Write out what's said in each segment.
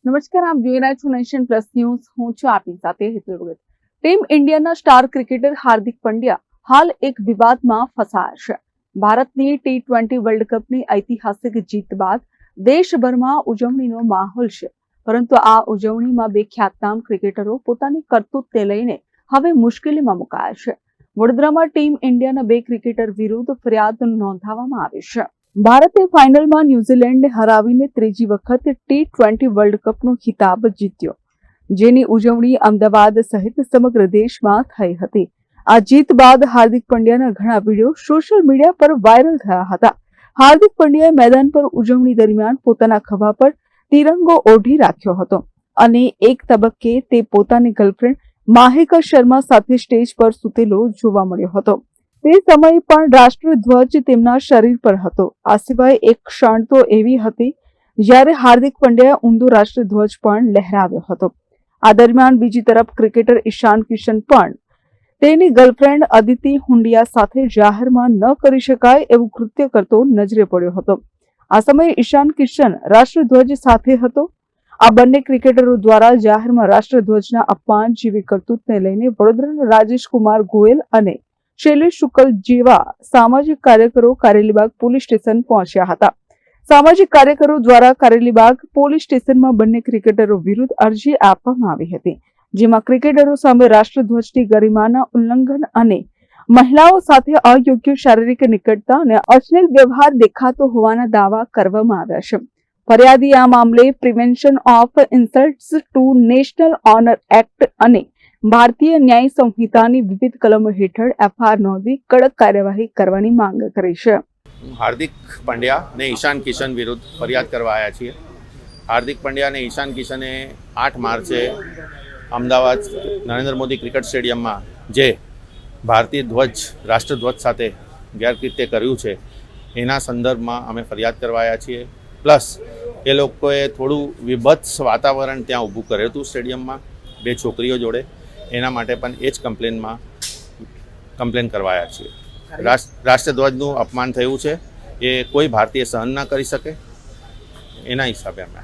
નમસ્કાર, આપ જોઈ રહ્યા છો નેશન પ્લસ ન્યૂઝ. હું છું આપની સાથે હેતલ ભગત. ટીમ ઇન્ડિયાના સ્ટાર ક્રિકેટર હાર્દિક પંડ્યા હાલ એક વિવાદમાં ફસાયા છે. ભારતની T20 વર્લ્ડ કપની ઐતિહાસિક જીત બાદ દેશભરમાં ઉજવણીનો માહોલ છે, પરંતુ આ ઉજવણીમાં બે ખ્યાતનામ ક્રિકેટરો પોતાની કરતૂતને લઈને હવે મુશ્કેલીમાં મુકાયા છે. વડોદરામાં ટીમ ઇન્ડિયાના બે ક્રિકેટર વિરુદ્ધ ફરિયાદ નોંધાવવામાં આવી છે. ભારતે ફાઇનલમાં ન્યુઝીલેન્ડને હરાવીને ત્રીજી વખત T20 વર્લ્ડ કપનો ખિતાબ જીત્યો, જેની ઉજવણી અમદાવાદ સહિત સમગ્ર દેશમાં થઈ હતી. આ જીત બાદ હાર્દિક પંડ્યાના ઘણા વિડીયો સોશિયલ મીડિયા પર વાયરલ થયા હતા. હાર્દિક પંડ્યાએ મેદાન પર ઉજવણી દરમિયાન પોતાના ખભા પર તિરંગો ઓઢી રાખ્યો હતો અને એક તબક્કે તે પોતાની ગર્લફ્રેન્ડ માહિકા શર્મા સાથે સ્ટેજ પર સૂતેલો જોવા મળ્યો હતો. તે સમયે પણ રાષ્ટ્રધ્વજ તેમના શરીર પર હતો. આ સિવાય એક ક્ષણ તો એવી હતી જ્યારે હાર્દિક પંડ્યાએ ઊંધો રાષ્ટ્રધ્વજ પણ લહેરાવ્યો હતો. આ દરમિયાન બીજી તરફ ક્રિકેટર ઈશાન કિશન પણ તેની ગર્લફ્રેન્ડ અદિતિ હુંડિયા સાથે જાહેરમાં ન કરી શકાય એવું કૃત્ય કરતો નજરે પડ્યો હતો. આ સમયે ઈશાન કિશન રાષ્ટ્રધ્વજ સાથે હતો. આ બંને ક્રિકેટરો દ્વારા જાહેરમાં રાષ્ટ્રધ્વજના અપમાન જેવી કરતૂતને લઈને વડોદરાના રાજેશ કુમાર ગોયલ અને શૈલેષ શુક્લ જેવા સામાજિક કાર્યકરો કારેલીબાગ પોલીસ સ્ટેશન પહોંચ્યા હતા. સામાજિક કાર્યકરો દ્વારા કારેલીબાગ પોલીસ સ્ટેશનમાં બંને ક્રિકેટરો વિરુદ્ધ અરજી આપવામાં આવી હતી, જેમાં ક્રિકેટરો સામે રાષ્ટ્રધ્વજની ગરિમાના ઉલ્લંઘન અને મહિલાઓ સાથે અયોગ્ય શારીરિક નિકટતા અને અશ્લીલ વ્યવહાર દેખાતો હોવાના દાવા કરવામાં આવ્યા છે. ફરિયાદી આ મામલે prevention of insults to national honour act અને ભારતીય ન્યાય સંહિતાની વિવિધ કલમો હેઠળ FIR નોંધી કડક કાર્યવાહી કરવાની માંગ કરી છે. હાર્દિક પંડ્યા અને ઈશાન કિશન વિરુદ્ધ ફરિયાદ કરવા આવ્યા છીએ. હાર્દિક પંડ્યા અને ઈશાન કિશને 8 માર્ચે અમદાવાદ નરેન્દ્ર મોદી ક્રિકેટ સ્ટેડિયમમાં જે ભારતીય ધ્વજ રાષ્ટ્રધ્વજ સાથે ગેરકૃત્ય કર્યું છે એના સંદર્ભમાં અમે ફરિયાદ કરવા આવ્યા છીએ. પ્લસ એ લોકોએ થોડું વિભત્સ વાતાવરણ ત્યાં ઊભું કર્યું હતું સ્ટેડિયમમાં બે છોકરીઓ જોડે. એના માટે પણ એ જ કમ્પ્લેન કરવાયા છીએ. રાષ્ટ્રધ્વજનું અપમાન થયું છે, એ કોઈ ભારતીય સહન ના કરી શકે. એના હિસાબે અમે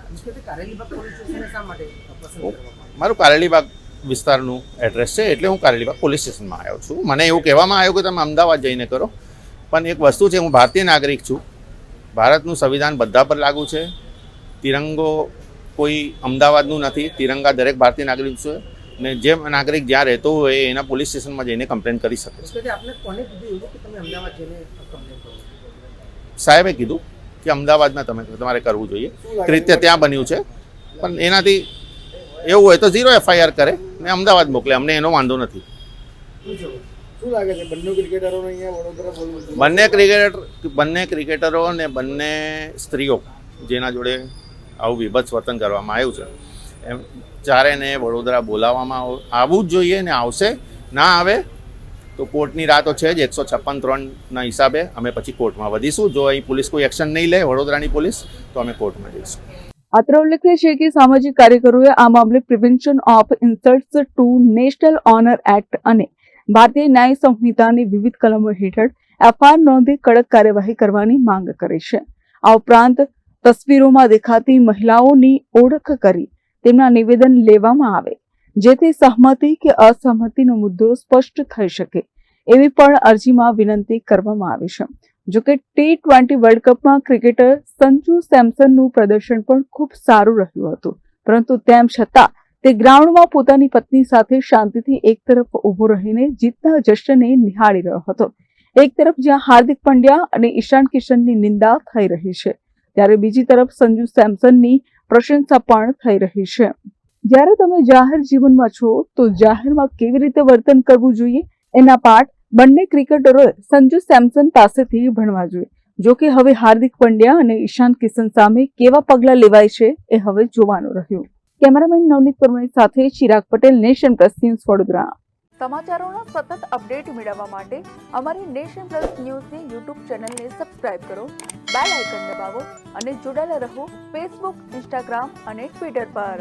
મારું કારેલીબાગ વિસ્તારનું એડ્રેસ છે, એટલે હું કારેલીબાગ પોલીસ સ્ટેશનમાં આવ્યો છું. મને એવું કહેવામાં આવ્યું કે તમે અમદાવાદ જઈને કરો, પણ એક વસ્તુ છે, હું ભારતીય નાગરિક છું. ભારતનું સંવિધાન બધા પર લાગુ છે. તિરંગો કોઈ અમદાવાદનું નથી, તિરંગા દરેક ભારતીય નાગરિક છે ને જે નાગરિક જ્યાં રહેતો હોય એના પોલીસ સ્ટેશનમાં જઈને કમ્પ્લેન કરી શકે છે. સાહેબે કીધું કે અમદાવાદમાં તમારે કરવું જોઈએ. કૃત્ય ત્યાં બન્યું છે, પણ એનાથી એવું હોય તો 0 FIR કરે ને અમદાવાદ મોકલે, અમને એનો વાંધો નથી. બંને ક્રિકેટરો અને બંને સ્ત્રીઓ જેના જોડે આવું વિભત્સ વર્તન કરવામાં આવ્યું છે એમ ચારેને વડોદરા બોલાવવામાં આવવું જ જોઈએ ને આવશે. ના આવે તો કોર્ટની રાહ તો છે જ. 156(3) હિસાબે અમે પછી કોર્ટમાં વધીશું. જો અહીં પોલીસ કોઈ એક્શન નહીં લે, વડોદરાની પોલીસ, તો અમે કોર્ટમાં જઈશું. અત્રે ઉલ્લેખનીય છે કે સામાજિક કાર્યકરોએ આ મામલે prevention of insults to national honour act અને ભારતીય ન્યાય સંહિતાની વિવિધ કલમો હેઠળ FIR નોંધી કડક કાર્યવાહી કરવાની માંગ કરી છે. આ ઉપરાંત તસવીરોમાં દેખાતી મહિલાઓની ઓળખ કરી તેમના નિવેદન લેવામાં આવે, જેથી સહમતિ કે અસહમતિનો મુદ્દો સ્પષ્ટ થઈ શકે એવી પણ અરજીમાં વિનંતી કરવામાં આવી છે. જોકે T20 વર્લ્ડ કપમાં ક્રિકેટર સંજુ સેમસનનું પ્રદર્શન પણ ખૂબ સારું રહ્યું હતું, પરંતુ તેમ છતાં તે ગ્રાઉન્ડમાં પોતાની પત્ની સાથે શાંતિથી એક તરફ ઊભો રહીને જીતના જશ્નને નિહાળી રહ્યો હતો. એક તરફ જ્યાં હાર્દિક પંડ્યા અને ઈશાન કિશનની નિંદા થઈ રહી છે, ત્યારે બીજી તરફ સંજુ સેમસનની પ્રશંસા પણ થઈ રહી છે. જ્યારે તમે જાહેર જીવનમાં છો તો જાહેરમાં કેવી રીતે વર્તન કરવું જોઈએ એના પાઠ બંને ક્રિકેટરોએ સંજુ સેમસન પાસેથી ભણવા જોઈએ. જો કે હવે હાર્દિક પંડ્યા અને ઈશાન કિશન સામે કેવા પગલાં લેવાય છે એ હવે જોવાનું રહ્યું. કેમેરામેન નવનીત પરમાર સાથે Chirag Patel, nation plus news, Vadodara. સમાચારોના સતત અપડેટ મેળવવા માટે અમારી નેશન પ્લસ ન્યૂઝની YouTube ચેનલને સબસ્ક્રાઇબ કરો, બેલ આઇકન દબાવો અને જોડાયેલા રહો Facebook, Instagram અને Twitter પર.